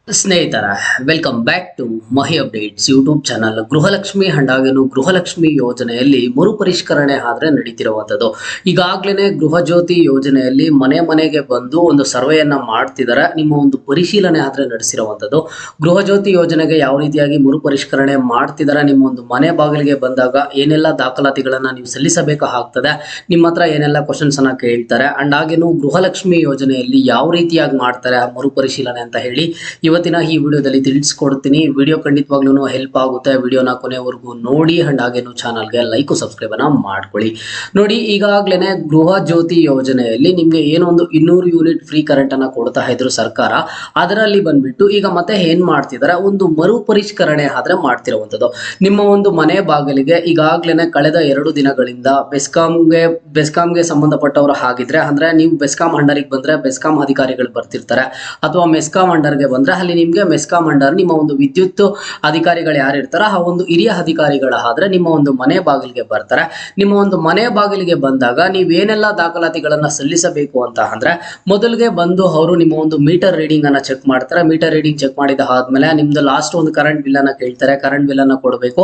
ಸ್ನೇಹಿತರ welcome back to Mahi updates YouTube channel. Gruhalakshmi ಹಂಡಾಗೇನು ಗೃಹಲಕ್ಷ್ಮಿ ಯೋಜನೆಯಲ್ಲಿ ಮರುಪರಿಷ್ಕರಣೆ ಆದ್ರೆ ನಡೀತಿರುವಂಥದ್ದು. ಈಗಾಗಲೇ ಗೃಹ ಜ್ಯೋತಿ ಯೋಜನೆಯಲ್ಲಿ ಮನೆ ಮನೆಗೆ ಬಂದು ಒಂದು ಸರ್ವೆಯನ್ನ ಮಾಡ್ತಿದ್ದಾರೆ. ನಿಮ್ಮ ಒಂದು ಪರಿಶೀಲನೆ ಆದ್ರೆ ನಡೆಸಿರುವಂಥದ್ದು. ಗೃಹ ಜ್ಯೋತಿ ಯೋಜನೆಗೆ ಯಾವ ರೀತಿಯಾಗಿ ಮರುಪರಿಷ್ಕರಣೆ ಮಾಡ್ತಿದ್ದಾರೆ, ನಿಮ್ಮ ಒಂದು ಮನೆ ಬಾಗಿಲಿಗೆ ಬಂದಾಗ ಏನೆಲ್ಲ ದಾಖಲಾತಿಗಳನ್ನ ನೀವು ಸಲ್ಲಿಸಬೇಕಾಗ್ತದೆ, ನಿಮ್ಮ ಹತ್ರ ಏನೆಲ್ಲ ಕ್ವಶನ್ಸ್ ಅನ್ನ ಕೇಳ್ತಾರೆ, ಅಂಡ್ ಹಾಗೇನು ಗೃಹಲಕ್ಷ್ಮಿ ಯೋಜನೆಯಲ್ಲಿ ಯಾವ ರೀತಿಯಾಗಿ ಮಾಡ್ತಾರೆ ಆ ಮರುಪರಿಶೀಲನೆ ಅಂತ ಹೇಳಿ ಇವತ್ತಿನ ಈ ವಿಡಿಯೋದಲ್ಲಿ ತಿಳಿಸ್ಕೊಡ್ತೀನಿ. ವಿಡಿಯೋ ಖಂಡಿತವಾಗ್ಲೂ ಹೆಲ್ಪ್ ಆಗುತ್ತೆ. ವಿಡಿಯೋನ ಕೊನೆವರೆಗೂ ನೋಡಿ ಅಂಡ್ ಹಾಗೇನು ಚಾನಲ್ಗೆ ಲೈಕ್ ಸಬ್ಸ್ಕ್ರೈಬ್ ಅನ್ನ ಮಾಡ್ಕೊಳ್ಳಿ. ನೋಡಿ, ಈಗಾಗಲೇ ಗೃಹ ಜ್ಯೋತಿ ಯೋಜನೆಯಲ್ಲಿ ನಿಮ್ಗೆ ಏನೊಂದು 200 ಯೂನಿಟ್ ಫ್ರೀ ಕರೆಂಟ್ ಅನ್ನ ಕೊಡ್ತಾ ಇದ್ರು ಸರ್ಕಾರ. ಅದರಲ್ಲಿ ಬಂದ್ಬಿಟ್ಟು ಈಗ ಮತ್ತೆ ಏನ್ ಮಾಡ್ತಿದ್ದಾರೆ, ಒಂದು ಮರುಪರಿಷ್ಕರಣೆ ಆದ್ರೆ ಮಾಡ್ತಿರುವಂತದ್ದು. ನಿಮ್ಮ ಒಂದು ಮನೆ ಬಾಗಿಲಿಗೆ ಈಗಾಗಲೇ ಕಳೆದ 2 ದಿನಗಳಿಂದ ಬೆಸ್ಕಾಂಗೆ ಸಂಬಂಧಪಟ್ಟವರು ಆಗಿದ್ರೆ, ಅಂದ್ರೆ ನೀವು ಬೆಸ್ಕಾಂ ಅಂಡರಿಗೆ ಬಂದ್ರೆ ಬೆಸ್ಕಾಂ ಅಧಿಕಾರಿಗಳು ಬರ್ತಿರ್ತಾರೆ, ಅಥವಾ ಮೆಸ್ಕಾಂ ಅಂಡರ್ಗೆ ಬಂದ್ರೆ ಅಲ್ಲಿ ನಿಮ್ಗೆ ಮೆಸ್ಕಾಂ ಅಂಡರ್ ನಿಮ್ಮ ಒಂದು ವಿದ್ಯುತ್ ಅಧಿಕಾರಿಗಳು ಯಾರು ಇರ್ತಾರ ಆ ಒಂದು ಹಿರಿಯ ಅಧಿಕಾರಿಗಳ ಆದ್ರೆ ನಿಮ್ಮ ಒಂದು ಮನೆ ಬಾಗಿಲಿಗೆ ಬರ್ತಾರೆ. ನಿಮ್ಮ ಒಂದು ಮನೆ ಬಾಗಿಲಿಗೆ ಬಂದಾಗ ನೀವೇನೆಲ್ಲ ದಾಖಲಾತಿಗಳನ್ನ ಸಲ್ಲಿಸಬೇಕು ಅಂತ ಅಂದ್ರೆ, ಮೊದಲಿಗೆ ಬಂದು ಅವರು ನಿಮ್ಮ ಒಂದು ಮೀಟರ್ ರೀಡಿಂಗ್ ಅನ್ನ ಚೆಕ್ ಮಾಡ್ತಾರೆ. ಮೀಟರ್ ರೀಡಿಂಗ್ ಚೆಕ್ ಮಾಡಿದ ಆದ್ಮೇಲೆ ನಿಮ್ದು ಲಾಸ್ಟ್ ಒಂದು ಕರೆಂಟ್ ಬಿಲ್ ಅನ್ನ ಕೇಳ್ತಾರೆ. ಕರೆಂಟ್ ಬಿಲ್ ಅನ್ನ ಕೊಡಬೇಕು.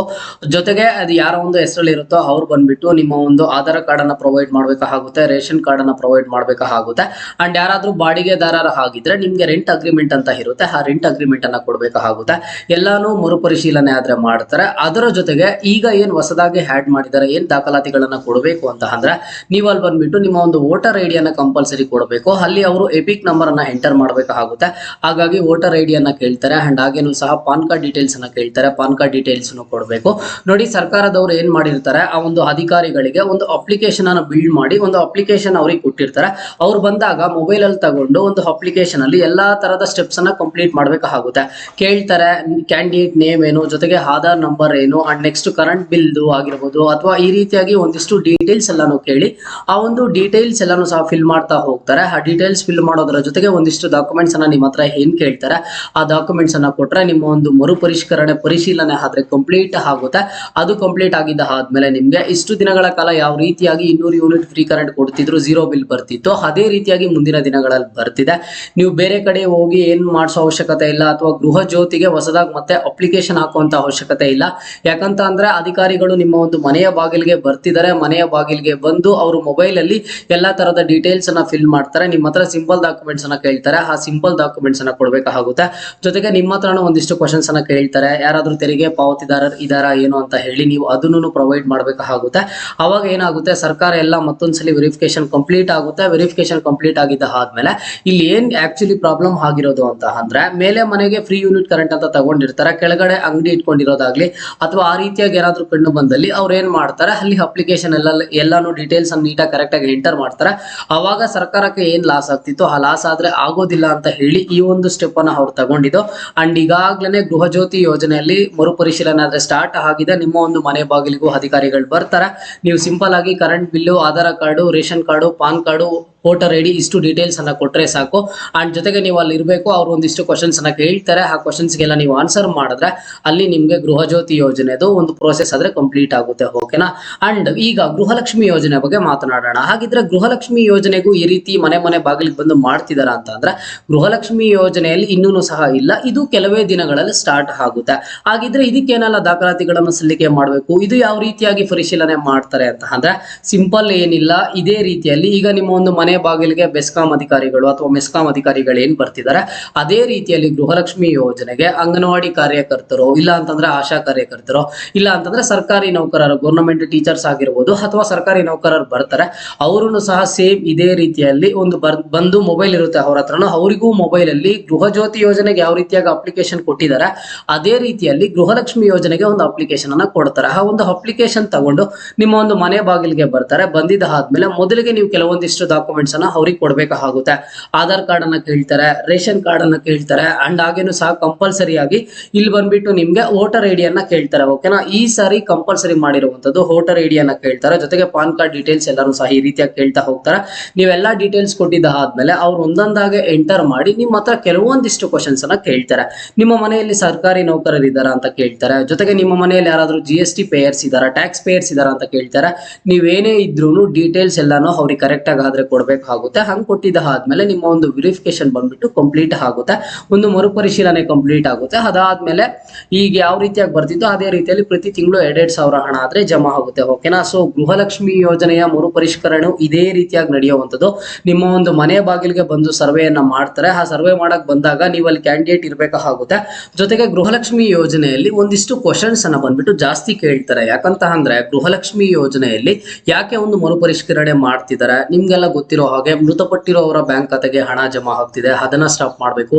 ಜೊತೆಗೆ ಅದು ಯಾರ ಒಂದು ಹೆಸರಲ್ಲಿ ಇರುತ್ತೋ ಅವ್ರು ಬಂದ್ಬಿಟ್ಟು ನಿಮ್ಮ ಒಂದು ಆಧಾರ್ ಕಾರ್ಡ್ ಅನ್ನ ಪ್ರೊವೈಡ್ ಮಾಡ್ಬೇಕಾಗುತ್ತೆ, ರೇಷನ್ ಕಾರ್ಡ್ ಅನ್ನ ಪ್ರೊವೈಡ್ ಮಾಡ್ಬೇಕಾಗುತ್ತೆ. ಅಂಡ್ ಯಾರಾದ್ರೂ ಬಾಡಿಗೆದಾರರ ಆಗಿದ್ರೆ ನಿಮ್ಗೆ ರೆಂಟ್ ಅಗ್ರಿಮೆಂಟ್ ಅಂತ ಇರುತ್ತೆ, ಆ ರೆಂಟ್ ಅಗ್ರಿಮೆಂಟ್ ಅನ್ನ ಕೊಡಬೇಕಾಗುತ್ತೆ. ಎಲ್ಲಾನು ಮರುಪರಿಶೀಲನೆ ಆದ್ರೆ ಮಾಡ್ತಾರೆ. ಅದರ ಜೊತೆಗೆ ಈಗ ಏನ್ ಹೊಸದಾಗಿ ಆಡ್ ಮಾಡಿದ್ದಾರೆ, ಏನ್ ದಾಖಲಾತಿಗಳನ್ನ ಕೊಡಬೇಕು ಅಂತ ಅಂದ್ರೆ, ನೀವು ಅಲ್ಲಿ ಬಂದ್ಬಿಟ್ಟು ನಿಮ್ಮ ಒಂದು ವೋಟರ್ ಐ ಡಿಯನ್ನ ಕಂಪಲ್ಸರಿ ಕೊಡಬೇಕು. ಅಲ್ಲಿ ಅವರು ಎಪಿಕ್ ನಂಬರ್ ಅನ್ನ ಎಂಟರ್ ಮಾಡಬೇಕಾಗುತ್ತೆ. ಹಾಗಾಗಿ ವೋಟರ್ ಐ ಡಿಯನ್ನ ಕೇಳ್ತಾರೆ. ಅಂಡ್ ಹಾಗೇನು ಸಹ ಪಾನ್ ಕಾರ್ಡ್ ಡೀಟೇಲ್ಸ್ ಅನ್ನ ಕೇಳ್ತಾರೆ. ಪಾನ್ ಕಾರ್ಡ್ ಡೀಟೇಲ್ಸ್ ಕೊಡಬೇಕು. ನೋಡಿ, ಸರ್ಕಾರದವರು ಏನ್ ಮಾಡಿರ್ತಾರೆ, ಆ ಒಂದು ಅಧಿಕಾರಿಗಳಿಗೆ ಒಂದು ಅಪ್ಲಿಕೇಶನ್ ಅನ್ನ ಬಿಲ್ಡ್ ಮಾಡಿ ಒಂದು ಅಪ್ಲಿಕೇಶನ್ ಅವ್ರಿಗೆ ಕೊಟ್ಟಿರ್ತಾರೆ. ಅವ್ರು ಬಂದಾಗ ಮೊಬೈಲ್ ಅಲ್ಲಿ ತಗೊಂಡು ಒಂದು ಅಪ್ಲಿಕೇಶನ್ ಅಲ್ಲಿ ಎಲ್ಲಾ ತರದ ಸ್ಟೆಪ್ಸ್ ಅನ್ನ ಕಂಪ್ಲೀಟ್ ಮಾಡ್ಬೇಕಾಗುತ್ತೆ. ಕೇಳ್ತಾರೆ ಕ್ಯಾಂಡಿಡೇಟ್ ನೇಮ್ ಏನು, ಜೊತೆಗೆ ಆಧಾರ್ ನಂಬರ್ ಏನು, ಅಂಡ್ ನೆಕ್ಸ್ಟ್ ಕರೆಂಟ್ ಬಿಲ್ ಆಗಿರ್ಬೋದು, ಅಥವಾ ಈ ರೀತಿಯಾಗಿ ಒಂದಿಷ್ಟು ಡೀಟೇಲ್ಸ್ ಎಲ್ಲಾನು ಕೇಳಿ ಆ ಒಂದು ಡೀಟೇಲ್ಸ್ ಎಲ್ಲಾನು ಸಹ ಫಿಲ್ ಮಾಡ್ತಾ ಹೋಗ್ತಾರೆ. ಆ ಡೀಟೇಲ್ಸ್ ಫಿಲ್ ಮಾಡೋದ್ರ ಜೊತೆಗೆ ಒಂದಿಷ್ಟು ಡಾಕ್ಯುಮೆಂಟ್ಸ್ ಅನ್ನ ನಿಮ್ಮ ಹತ್ರ ಏನ್ ಕೇಳ್ತಾರೆ ಆ ಡಾಕ್ಯುಮೆಂಟ್ಸ್ ಅನ್ನ ಕೊಟ್ರೆ ನಿಮ್ಮ ಒಂದು ಮರುಪರಿಷ್ಕರಣೆ ಪರಿಶೀಲನೆ ಆದ್ರೆ ಕಂಪ್ಲೀಟ್ ಆಗುತ್ತೆ. ಅದು ಕಂಪ್ಲೀಟ್ ಆಗಿದ್ದ ಆದ್ಮೇಲೆ ನಿಮ್ಗೆ ಇಷ್ಟು ದಿನಗಳ ಕಾಲ ಯಾವ ರೀತಿಯಾಗಿ 200 ಯೂನಿಟ್ ಫ್ರೀ ಕರೆಂಟ್ ಕೊಡ್ತಿದ್ರು, 0 ಬಿಲ್ ಬರ್ತಿತ್ತು, ಅದೇ ರೀತಿಯಾಗಿ ಮುಂದಿನ ದಿನಗಳಲ್ಲಿ ಬರ್ತಿದೆ. ನೀವು ಬೇರೆ ಕಡೆ ಹೋಗಿ ಏನ್ ಮಾಡಿಸೋ ಅವಶ್ಯಕತೆ ಇಲ್ಲ, ಅಥವಾ ಗೃಹ ಜ್ಯೋತಿಗೆ ಹೊಸದಾಗಿ ಮತ್ತೆ ಅಪ್ಲಿಕೇಶನ್ ಹಾಕುವಂತ ಅವಶ್ಯಕತೆ ಇಲ್ಲ. ಯಾಕಂತ ಅಂದ್ರೆ ಅಧಿಕಾರಿಗಳು ನಿಮ್ಮ ಒಂದು ಮನೆಯ ಬಾಗಿಲಿಗೆ ಬರ್ತಿದ್ದಾರೆ. ಮನೆಯ ಬಾಗಿಲಿಗೆ ಬಂದು ಅವರು ಮೊಬೈಲ್ ಅಲ್ಲಿ ಎಲ್ಲಾ ತರದ ಡೀಟೇಲ್ಸ್ ಅನ್ನ ಫಿಲ್ ಮಾಡ್ತಾರೆ. ನಿಮ್ಮ ಹತ್ರ ಸಿಂಪಲ್ ಡಾಕ್ಯುಮೆಂಟ್ಸ್ ಅನ್ನ ಕೇಳ್ತಾರೆ. ಆ ಸಿಂಪಲ್ ಡಾಕ್ಯುಮೆಂಟ್ಸ್ ಅನ್ನ ಕೊಡಬೇಕಾಗುತ್ತೆ. ಜೊತೆಗೆ ನಿಮ್ಮ ಹತ್ರನೂ ಒಂದಿಷ್ಟು ಕ್ವಶನ್ಸ್ ಅನ್ನ ಕೇಳ್ತಾರೆ. ಯಾರಾದ್ರೂ ತೆರಿಗೆ ಪಾವತಿದಾರರು ಇದಾರಾ ಏನು ಅಂತ ಹೇಳಿ ನೀವು ಅದನ್ನು ಪ್ರೊವೈಡ್ ಮಾಡಬೇಕಾಗುತ್ತೆ. ಅವಾಗ ಏನಾಗುತ್ತೆ, ಸರ್ಕಾರ ಎಲ್ಲ ಮತ್ತೊಂದ್ಸಲಿ ವೆರಿಫಿಕೇಶನ್ ಕಂಪ್ಲೀಟ್ ಆಗುತ್ತೆ. ವೆರಿಫಿಕೇಶನ್ ಕಂಪ್ಲೀಟ್ ಆಗಿದ್ದ ಆದ್ಮೇಲೆ ಇಲ್ಲಿ ಏನ್ ಆಕ್ಚುಲಿ ಪ್ರಾಬ್ಲಮ್ ಆಗಿರೋದು ಅಂತ ಅಂದ್ರೆ, ಮೇಲೆ ಮನೆಗೆ ಫ್ರೀ ಯೂನಿಟ್ ಕರೆಂಟ್ ಅಂತ ತಗೊಂಡಿರ್ತಾರೆ, ಕೆಳಗಡೆ ಅಂಗಡಿ ಇಟ್ಕೊಂಡಿರೋದಾಗ್ಲಿ ಅಥವಾ ಆ ರೀತಿಯಾಗಿ ಏನಾದ್ರೂ ಕಂಡು ಬಂದಲ್ಲಿ ಅವ್ರು ಏನ್ ಮಾಡ್ತಾರೆ, ಅಲ್ಲಿ ಅಪ್ಲಿಕೇಶನ್ ಎಲ್ಲಾನು ಡೀಟೇಲ್ಸ್ ಅನ್ನು ನೀಟಾಗಿ ಕರೆಕ್ಟ್ ಆಗಿ ಎಂಟರ್ ಮಾಡ್ತಾರೆ. ಅವಾಗ ಸರ್ಕಾರಕ್ಕೆ ಏನ್ ಲಾಸ್ ಆಗ್ತಿತ್ತು ಆ ಲಾಸ್ ಆದ್ರೆ ಆಗೋದಿಲ್ಲ ಅಂತ ಹೇಳಿ ಈ ಒಂದು ಸ್ಟೆಪ್ ಅನ್ನ ಅವ್ರು ತಗೊಂಡಿದ್ದು. ಅಂಡ್ ಈಗಾಗಲೇ ಗೃಹ ಜ್ಯೋತಿ ಯೋಜನೆಯಲ್ಲಿ ಮರುಪರಿಶೀಲನೆ ಆದ್ರೆ ಸ್ಟಾರ್ಟ್ ಆಗಿದೆ. ನಿಮ್ಮ ಒಂದು ಮನೆ ಬಾಗಿಲಿಗೂ ಅಧಿಕಾರಿಗಳು ಬರ್ತಾರೆ. ನೀವು ಸಿಂಪಲ್ ಆಗಿ current bill, Aadhaar card, ration card, pan card, voter ID ಇಷ್ಟು ಡೀಟೇಲ್ಸ್ ಅನ್ನ ಕೊಟ್ರೆ ಸಾಕು. ಅಂಡ್ ಜೊತೆಗೆ ನೀವು ಅಲ್ಲಿ ಇರಬೇಕು. ಅವ್ರು ಒಂದಿಷ್ಟು ಕ್ವಶನ್ಸ್ ಅನ್ನ ಕೇಳ್ತಾರೆ. ಆ ಕ್ವಶನ್ಸ್ಗೆಲ್ಲ ನೀವು ಆನ್ಸರ್ ಮಾಡಿದ್ರೆ ಅಲ್ಲಿ ನಿಮ್ಗೆ ಗೃಹ ಜ್ಯೋತಿ ಯೋಜನೆದು ಒಂದು ಪ್ರೋಸೆಸ್ ಆದ್ರೆ ಕಂಪ್ಲೀಟ್ ಆಗುತ್ತೆ. ಓಕೆನಾ? ಅಂಡ್ ಈಗ ಗೃಹಲಕ್ಷ್ಮಿ ಯೋಜನೆ ಬಗ್ಗೆ ಮಾತನಾಡೋಣ. ಹಾಗಿದ್ರೆ ಗೃಹಲಕ್ಷ್ಮಿ ಯೋಜನೆಗೂ ಈ ರೀತಿ ಮನೆ ಮನೆ ಬಾಗಿಲಿಗೆ ಬಂದು ಮಾಡ್ತಿದಾರ ಅಂತ ಅಂದ್ರೆ, ಗೃಹಲಕ್ಷ್ಮಿ ಯೋಜನೆಯಲ್ಲಿ ಇನ್ನೂ ಸಹ ಇಲ್ಲ, ಇದು ಕೆಲವೇ ದಿನಗಳಲ್ಲಿ ಸ್ಟಾರ್ಟ್ ಆಗುತ್ತೆ. ಹಾಗಿದ್ರೆ ಇದಕ್ಕೇನೆಲ್ಲ ದಾಖಲಾತಿಗಳನ್ನು ಸಲ್ಲಿಕೆ ಮಾಡಬೇಕು, ಇದು ಯಾವ ರೀತಿಯಾಗಿ ಪರಿಶೀಲನೆ ಮಾಡ್ತಾರೆ ಅಂತ ಅಂದ್ರೆ, ಸಿಂಪಲ್ ಏನಿಲ್ಲ, ಇದೇ ರೀತಿಯಲ್ಲಿ ಈಗ ನಿಮ್ಮ ಒಂದು ಮನೆ ಬಾಗಿಲಿಗೆ ಬೆಸ್ಕಾಂ ಅಧಿಕಾರಿಗಳು ಅಥವಾ ಮೆಸ್ಕಾಂ ಅಧಿಕಾರಿಗಳು ಏನ್ ಬರ್ತಿದ್ದಾರೆ, ಅದೇ ರೀತಿಯಲ್ಲಿ ಗೃಹಲಕ್ಷ್ಮಿ ಯೋಜನೆಗೆ ಅಂಗನವಾಡಿ ಕಾರ್ಯಕರ್ತರು, ಇಲ್ಲ ಅಂತಂದ್ರೆ ಆಶಾ ಕಾರ್ಯಕರ್ತರು, ಇಲ್ಲ ಅಂತಂದ್ರೆ ಸರ್ಕಾರಿ ನೌಕರರು, ಗವರ್ನಮೆಂಟ್ ಟೀಚರ್ಸ್ ಆಗಿರ್ಬೋದು, ಅಥವಾ ಸರ್ಕಾರಿ ನೌಕರರು ಬರ್ತಾರೆ. ಅವರು ಸಹ ಸೇಮ್ ಇದೇ ರೀತಿಯಲ್ಲಿ ಒಂದು ಬಂದು ಮೊಬೈಲ್ ಇರುತ್ತೆ ಅವ್ರ ಹತ್ರನೂ, ಅವರಿಗೂ ಮೊಬೈಲ್ ಅಲ್ಲಿ ಗೃಹ ಜ್ಯೋತಿ ಯೋಜನೆಗೆ ಯಾವ ರೀತಿಯಾಗಿ ಅಪ್ಲಿಕೇಶನ್ ಕೊಟ್ಟಿದ್ದಾರೆ ಅದೇ ರೀತಿಯಲ್ಲಿ ಗೃಹಲಕ್ಷ್ಮಿ ಯೋಜನೆಗೆ ಒಂದು ಅಪ್ಲಿಕೇಶನ್ ಅನ್ನ ಕೊಡ್ತಾರೆ. ಆ ಒಂದು ಅಪ್ಲಿಕೇಶನ್ ತಗೊಂಡು ನಿಮ್ಮ ಒಂದು ಮನೆ ಬಾಗಿಲಿಗೆ ಬರ್ತಾರೆ. ಬಂದಿದ್ದ ಆದ್ಮೇಲೆ ಮೊದಲಿಗೆ ನೀವು ಕೆಲವೊಂದಿಷ್ಟು ಡಾಕ್ಯುಮೆಂಟ್ಸ್ ಅನ್ನ ಅವ್ರಿಗೆ ಕೊಡಬೇಕಾಗುತ್ತೆ. ಆಧಾರ್ ಕಾರ್ಡ್ ಅನ್ನ ಕೇಳ್ತಾರೆ, ರೇಷನ್ ಕಾರ್ಡ್ ಅನ್ನ ಕೇಳ್ತಾರೆ, ಅಂಡ್ ಹಾಗೇನು ಸಹ ಕಂಪಲ್ಸರಿ ಆಗಿ ಇಲ್ಲಿ ಬಂದ್ಬಿಟ್ಟು ನಿಮ್ಗೆ ವೋಟರ್ ಐಡಿ ಅನ್ನ ಕೇಳ್ತಾರೆ. ಓಕೆನಾ? ಈ ಸಾರಿ ಕಂಪಲ್ಸರಿ ಮಾಡಿರುವಂತದ್ದು ವೋಟರ್ ಐಡಿ ಅನ್ನ ಕೇಳ್ತಾರೆ. ಜೊತೆಗೆ ಪಾನ್ ಕಾರ್ಡ್ ಡೀಟೇಲ್ಸ್ ಎಲ್ಲರೂ ಸಹ ಈ ರೀತಿಯಾಗಿ ಕೇಳ್ತಾ ಹೋಗ್ತಾರೆ. ನೀವೆಲ್ಲಾ ಡೀಟೇಲ್ಸ್ ಕೊಟ್ಟಿದ್ದ ಆದ್ಮೇಲೆ ಅವ್ರು ಒಂದೊಂದಾಗೆ ಎಂಟರ್ ಮಾಡಿ ನಿಮ್ಮ ಹತ್ರ ಕೆಲವೊಂದಿಷ್ಟು ಕ್ವಶನ್ಸ್ ಅನ್ನ ಕೇಳ್ತಾರೆ. ನಿಮ್ಮ ಮನೆಯಲ್ಲಿ ಸರ್ಕಾರಿ ನೌಕರರು ಇದ್ದಾರಾ ಅಂತ ಕೇಳ್ತಾರೆ. ಜೊತೆಗೆ ನಿಮ್ಮ ಮನೆಯಲ್ಲಿ ಯಾರಾದ್ರೂ GST ಪೇಯರ್ಸ್ ಇದಾರಾ, ಟ್ಯಾಕ್ಸ್ ಪೇಯರ್ಸ್ ಇದಾರಾ ಅಂತ ಕೇಳ್ತಾರೆ. ನೀವೇನೇ ಇದ್ರೂ ಡೀಟೇಲ್ಸ್ ಎಲ್ಲಾನು ಅವ್ರಿಗೆ ಕರೆಕ್ಟ್ ಆಗಿ ಆದ್ರೆ ಕೊಡ್ಬೇಕು. ಕೊಡ್ಬೇಕಾಗುತ್ತೆ. ಹಂಗೆ ಕೊಟ್ಟಿದ್ದಾದ್ಮೇಲೆ ನಿಮ್ಮ ಒಂದು ವೆರಿಫಿಕೇಶನ್ ಬಂದ್ಬಿಟ್ಟು ಕಂಪ್ಲೀಟ್ ಆಗುತ್ತೆ, ಒಂದು ಮರುಪರಿಶೀಲನೆ ಕಂಪ್ಲೀಟ್ ಆಗುತ್ತೆ. ಅದಾದ್ಮೇಲೆ ಈಗ ಯಾವ ರೀತಿಯಾಗಿ ಬರ್ತಿದ್ದೋ ಅದೇ ರೀತಿಯಲ್ಲಿ ಪ್ರತಿ ತಿಂಗಳು 2,000 ಹಣ ಆದ್ರೆ ಜಮಾ ಆಗುತ್ತೆ. ಓಕೆನಾ. ಸೊ ಗೃಹಲಕ್ಷ್ಮಿ ಯೋಜನೆಯ ಮರುಪರಿಷ್ಕರಣೆ ಇದೇ ರೀತಿಯಾಗಿ ನಡೆಯುವಂಥದ್ದು. ನಿಮ್ಮ ಒಂದು ಮನೆ ಬಾಗಿಲಿಗೆ ಬಂದು ಸರ್ವೆಯನ್ನ ಮಾಡ್ತಾರೆ. ಆ ಸರ್ವೆ ಮಾಡಕ್ ಬಂದಾಗ ನೀವು ಅಲ್ಲಿ ಕ್ಯಾಂಡಿಡೇಟ್ ಇರಬೇಕಾಗುತ್ತೆ. ಜೊತೆಗೆ ಗೃಹಲಕ್ಷ್ಮಿ ಯೋಜನೆಯಲ್ಲಿ ಒಂದಿಷ್ಟು ಕ್ವಶನ್ಸ್ ಅನ್ನ ಬಂದ್ಬಿಟ್ಟು ಜಾಸ್ತಿ ಕೇಳ್ತಾರೆ. ಯಾಕಂತ ಅಂದ್ರೆ ಗೃಹಲಕ್ಷ್ಮಿ ಯೋಜನೆಯಲ್ಲಿ ಯಾಕೆ ಒಂದು ಮರುಪರಿಷ್ಕರಣೆ ಮಾಡ್ತಿದ್ದಾರೆ, ನಿಮ್ಗೆಲ್ಲ ಗೊತ್ತಿರೋ ಹಾಗೆ ಮೃತಪಟ್ಟಿರೋವರ ಬ್ಯಾಂಕ್ ಖಾತೆಗೆ ಹಣ ಜಮಾ ಆಗ್ತಿದೆ, ಅದನ್ನ ಸ್ಟಾಪ್ ಮಾಡಬೇಕು.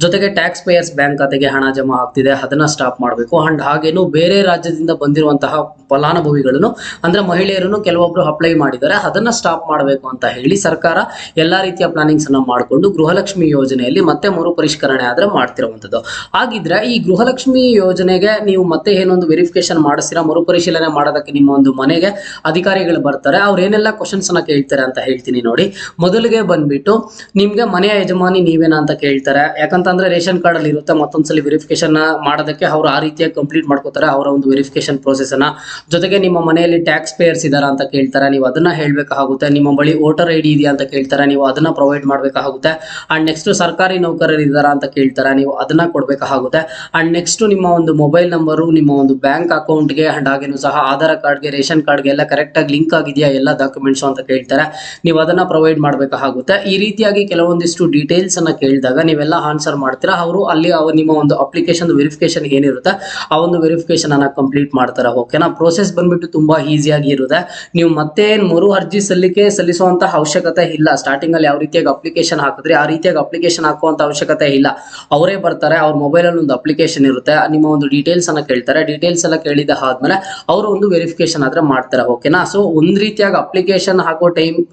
ಜೊತೆಗೆ ಟ್ಯಾಕ್ಸ್ ಪೇಯರ್ಸ್ ಬ್ಯಾಂಕ್ ಖಾತೆಗೆ ಹಣ ಜಮಾ ಆಗ್ತಿದೆ, ಅದನ್ನ ಸ್ಟಾಪ್ ಮಾಡಬೇಕು. ಅಂಡ್ ಹಾಗೇನು ಬೇರೆ ರಾಜ್ಯದಿಂದ ಬಂದಿರುವಂತಹ ಫಲಾನುಭವಿಗಳನ್ನು ಅಂದ್ರೆ ಮಹಿಳೆಯರನ್ನು ಕೆಲವೊಬ್ರು ಅಪ್ಲೈ ಮಾಡಿದ್ದಾರೆ, ಅದನ್ನ ಸ್ಟಾಪ್ ಮಾಡಬೇಕು ಅಂತ ಹೇಳಿ ಸರ್ಕಾರ ಎಲ್ಲಾ ರೀತಿಯ ಪ್ಲಾನಿಂಗ್ಸ್ ಅನ್ನ ಮಾಡಿಕೊಂಡು ಗೃಹಲಕ್ಷ್ಮಿ ಯೋಜನೆಯಲ್ಲಿ ಮತ್ತೆ ಮರುಪರಿಷ್ಕರಣೆ ಆದ್ರೆ ಮಾಡ್ತಿರುವಂತದ್ದು. ಹಾಗಿದ್ರೆ ಈ ಗೃಹಲಕ್ಷ್ಮಿ ಯೋಜನೆಗೆ ನೀವು ಮತ್ತೆ ಏನೊಂದು ವೆರಿಫಿಕೇಶನ್ ಮಾಡಿಸ್ತೀರಾ, ಮರುಪರಿಶೀಲನೆ ಮಾಡೋದಕ್ಕೆ ನಿಮ್ಮ ಒಂದು ಮನೆಗೆ ಅಧಿಕಾರಿಗಳು ಬರ್ತಾರೆ. ಅವ್ರು ಏನೆಲ್ಲ ಕ್ವಶನ್ಸ್ ಅನ್ನ ಕೇಳ್ತಾರೆ ಅಂತ ಹೇಳ್ತೀನಿ ನೋಡಿ. ಮೊದಲಿಗೆ ಬಂದ್ಬಿಟ್ಟು ನಿಮ್ಗೆ ಮನೆಯ ಯಜಮಾನಿ ನೀವೇನಾ ಅಂತ ಕೇಳ್ತಾರೆ. ಯಾಕಂತಂದ್ರೆ ರೇಷನ್ ಕಾರ್ಡ್ ಅಲ್ಲಿ ಇರುತ್ತೆ, ಮತ್ತೊಂದ್ಸಲಿ ವೆರಿಫಿಕೇಶನ್ ಮಾಡೋದಕ್ಕೆ ಅವ್ರು ಆ ರೀತಿಯಾಗಿ ಕಂಪ್ಲೀಟ್ ಮಾಡ್ಕೋತಾರೆ ಅವರ ಒಂದು ವೆರಿಫಿಕೇಶನ್ ಪ್ರೋಸೆಸ್ ಅನ್ನ. ಜೊತೆಗೆ ನಿಮ್ಮ ಮನೆಯಲ್ಲಿ ಟ್ಯಾಕ್ಸ್ ಪೇಯರ್ಸ್ ಇದಾರಾ ಅಂತ ಕೇಳ್ತಾರೆ, ನೀವು ಅದನ್ನ ಹೇಳ್ಬೇಕಾಗುತ್ತೆ. ನಿಮ್ಮ ಬಳಿ ವೋಟರ್ ಐಡಿ ಇದೆಯಾ ಅಂತ ಕೇಳ್ತಾರೆ, ನೀವು ಅದನ್ನ ಪ್ರೊವೈಡ್ ಮಾಡ್ಬೇಕಾಗುತ್ತೆ. ಅಂಡ್ ನೆಕ್ಸ್ಟ್ ಸರ್ಕಾರಿ ನೌಕರರು ಇದಾರಾ ಅಂತ ಕೇಳ್ತಾರೆ, ನೀವು ಅದನ್ನ ಕೊಡ್ಬೇಕಾಗುತ್ತೆ. ಅಂಡ್ ನೆಕ್ಸ್ಟ್ ನಿಮ್ಮ ಒಂದು ಮೊಬೈಲ್ ನಂಬರು, ನಿಮ್ಮ ಒಂದು ಬ್ಯಾಂಕ್ ಅಕೌಂಟ್ಗೆ ಅಂಡ್ ಹಾಗೇನು ಸಹ ಆಧಾರ್ ಕಾರ್ಡ್ಗೆ, ರೇಷನ್ ಕಾರ್ಡ್ಗೆ ಎಲ್ಲ ಕರೆಕ್ಟ್ ಆಗಿ ಲಿಂಕ್ ಆಗಿದೆಯಾ ಎಲ್ಲ ಡಾಕ್ಯುಮೆಂಟ್ಸ್ ಅಂತ ಕೇಳ್ತಾರೆ, ನೀವು ಅದನ್ನ ಪ್ರೊವೈಡ್ ಮಾಡ್ಬೇಕಾಗುತ್ತೆ. ಈ ರೀತಿಯಾಗಿ ಕೆಲವೊಂದಿಷ್ಟು ಡೀಟೇಲ್ಸ್ ಅನ್ನ ಕೇಳಿದಾಗ ನೀವೆಲ್ಲ ಆನ್ಸರ್ ಮಾಡ್ತೀರಾ. ಅವರು ಅಲ್ಲಿ ನಿಮ್ಮ ಒಂದು ಅಪ್ಲಿಕೇಶನ್ ವೆರಿಫಿಕೇಶನ್ ಏನಿರುತ್ತೆ ಆ ಒಂದು ವೆರಿಫಿಕೇಶನ್ ಅನ್ನ ಕಂಪ್ಲೀಟ್ ಮಾಡ್ತಾರೆ. ಓಕೆನಾ. ಪ್ರೋಸೆಸ್ ಬಂದ್ಬಿಟ್ಟು ತುಂಬಾ ಈಸಿಯಾಗಿ ಇರುತ್ತೆ. ನೀವು ಮತ್ತೆ ಮರು ಅರ್ಜಿ ಸಲ್ಲಿಸುವಂತ ಅವಶ್ಯಕತೆ ಇಲ್ಲ. ಸ್ಟಾರ್ಟಿಂಗ್ ಅಲ್ಲಿ ಯಾವ ರೀತಿಯಾಗಿ ಅಪ್ಲಿಕೇಶನ್ ಹಾಕಿದ್ರೆ ಆ ರೀತಿಯಾಗಿ ಅಪ್ಲಿಕೇಶನ್ ಹಾಕುವಂತ ಅವಶ್ಯಕತೆ ಇಲ್ಲ. ಅವರೇ ಬರ್ತಾರೆ, ಅವ್ರ ಮೊಬೈಲ್ ಅಲ್ಲಿ ಒಂದು ಅಪ್ಲಿಕೇಶನ್ ಇರುತ್ತೆ, ನಿಮ್ಮ ಒಂದು ಡೀಟೇಲ್ಸ್ ಅನ್ನ ಕೇಳ್ತಾರೆ. ಡೀಟೇಲ್ಸ್ ಎಲ್ಲ ಕೇಳಿದ ಆದ್ಮೇಲೆ ಅವರು ಒಂದು ವೆರಿಫಿಕೇಶನ್ ಆದ್ರೆ ಮಾಡ್ತಾರೆ. ಓಕೆನಾ. ಸೊ ಒಂದ್ ರೀತಿಯಾಗಿ ಅಪ್ಲಿಕೇಶನ್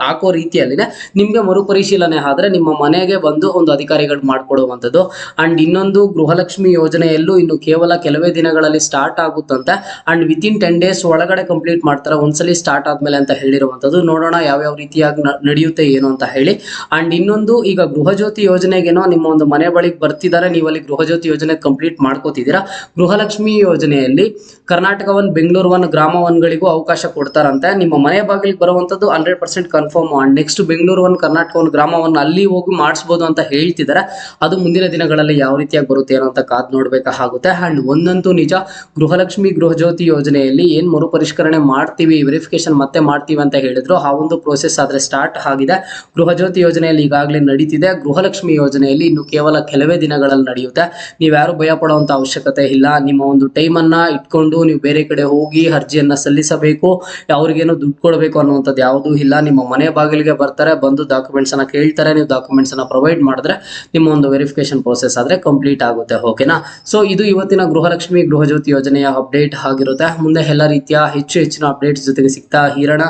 ಹಾಕೋ ರೀತಿಯಲ್ಲಿನೇ ನಿಮ್ಗೆ ಮರುಪರಿಶೀಲನೆ ಆದ್ರೆ ನಿಮ್ಮ ಮನೆಗೆ ಬಂದು ಒಂದು ಅಧಿಕಾರಿಗಳು ಮಾಡ್ಕೊಡುವಂಥದ್ದು. ಅಂಡ್ ಇನ್ನೊಂದು ಗೃಹಲಕ್ಷ್ಮಿ ಯೋಜನೆಯಲ್ಲೂ ಇನ್ನು ಕೇವಲ ಕೆಲವೇ ದಿನಗಳಲ್ಲಿ ಸ್ಟಾರ್ಟ್ ಆಗುತ್ತಂತೆ. ಅಂಡ್ ವಿತಿನ್ 10 days ಒಳಗಡೆ ಕಂಪ್ಲೀಟ್ ಮಾಡ್ತಾರೆ ಒಂದ್ಸಲಿ ಸ್ಟಾರ್ಟ್ ಆದ್ಮೇಲೆ ಅಂತ ಹೇಳಿರುವಂತದ್ದು. ನೋಡೋಣ ಯಾವ್ಯಾವ ರೀತಿಯಾಗಿ ನಡೆಯುತ್ತೆ ಏನು ಅಂತ ಹೇಳಿ. ಅಂಡ್ ಇನ್ನೊಂದು, ಈಗ ಗೃಹಜ್ಯೋತಿ ಯೋಜನೆಗೇನೋ ನಿಮ್ಮ ಒಂದು ಮನೆ ಬಳಿಗೆ ಬರ್ತಿದ್ದಾರೆ, ನೀವು ಅಲ್ಲಿ ಗೃಹಜ್ಯೋತಿ ಯೋಜನೆ ಕಂಪ್ಲೀಟ್ ಮಾಡ್ಕೋತಿದ್ದೀರಾ. ಗೃಹಲಕ್ಷ್ಮಿ ಯೋಜನೆಯಲ್ಲಿ ಕರ್ನಾಟಕ 1, ಬೆಂಗಳೂರು 1, ಗ್ರಾಮ 1ಗಳಿಗೂ ಅವಕಾಶ ಕೊಡ್ತಾರಂತೆ. ನಿಮ್ಮ ಮನೆ ಬಾಗಿಲಿಗೆ ಬರುವಂತದ್ದು 100% confirm. And next Bengaluru 1, Karnataka 1, ಗ್ರಾಮ 1 ಅಲ್ಲಿ ಹೋಗಿ ಮಾಡಿಸಬಹುದು ಅಂತ ಹೇಳ್ತಿದ್ದಾರೆ. ಅದು ಮುಂದಿನ ದಿನಗಳಲ್ಲಿ ಯಾವ ರೀತಿಯಾಗಿ ಬರುತ್ತೆ ಏನೋ ಅಂತ ಕಾದ್ ನೋಡ್ಬೇಕಾಗುತ್ತೆ. ಅಂಡ್ ಒಂದಂತೂ ನಿಜ, ಗೃಹಲಕ್ಷ್ಮಿ ಗೃಹಜ್ಯೋತಿ ಯೋಜನೆಯಲ್ಲಿ ಏನ್ ಮರುಪರಿಷ್ಕರಣೆ ಮಾಡ್ತೀವಿ, ವೆರಿಫಿಕೇಶನ್ ಮತ್ತೆ ಮಾಡ್ತೀವಿ ಅಂತ ಹೇಳಿದ್ರು, ಆ ಒಂದು ಪ್ರೋಸೆಸ್ ಆದ್ರೆ ಸ್ಟಾರ್ಟ್ ಆಗಿದೆ. ಗೃಹಜ್ಯೋತಿ ಯೋಜನೆಯಲ್ಲಿ ಈಗಾಗಲೇ ನಡೀತಿದೆ. ಗೃಹಲಕ್ಷ್ಮಿ ಯೋಜನೆಯಲ್ಲಿ ಇನ್ನು ಕೇವಲ ಕೆಲವೇ ದಿನಗಳಲ್ಲಿ ನಡೆಯುತ್ತೆ. ನೀವ್ಯಾರು ಭಯ ಪಡುವಂತ ಅವಶ್ಯಕತೆ ಇಲ್ಲ. ನಿಮ್ಮ ಒಂದು ಟೈಮ್ ಅನ್ನ ಇಟ್ಕೊಂಡು ನೀವು ಬೇರೆ ಕಡೆ ಹೋಗಿ ಅರ್ಜಿಯನ್ನ ಸಲ್ಲಿಸಬೇಕು, ಅವ್ರಿಗೇನು ದುಡ್ಡು ಕೊಡಬೇಕು ಅನ್ನುವಂಥದ್ದು ಯಾವುದೂ ಇಲ್ಲ. ನಿಮ್ಮ ಮನೆ ಬಾಗಿಲಿಗೆ ಬರ್ತಾರೆ, ಬಂದು ಡಾಕ್ಯುಮೆಂಟ್ಸ್ ಅನ್ನ ಕೇಳ್ತಾರೆ, ನೀವು ಡಾಕ್ಯುಮೆಂಟ್ಸ್ ಅನ್ನ ಪ್ರೊವೈಡ್ ಮಾಡಿದ್ರೆ ನಿಮ್ಮ ಒಂದು ವೆರಿಫಿಕೇಶನ್ ಪ್ರೋಸೆಸ್ ಆದ್ರೆ ಕಂಪ್ಲೀಟ್ ಆಗುತ್ತೆ. ಓಕೆನಾ. ಸೊ ಇದು ಇವತ್ತಿನ ಗೃಹಲಕ್ಷ್ಮಿ ಗೃಹಜ್ಯೋತಿ ಯೋಜನೆಯ ಅಪ್ಡೇಟ್ ಆಗಿರುತ್ತೆ. ಮುಂದೆ ಎಲ್ಲ ರೀತಿಯ ಹೆಚ್ಚಿನ ಅಪ್ಡೇಟ್ಸ್ ಜೊತೆಗೆ ಸಿಗ್ತಾ ಇರೋಣ.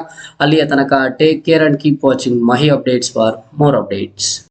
ಅಲ್ಲಿಯ ತನಕ take care and keep watching Mahi updates for more updates.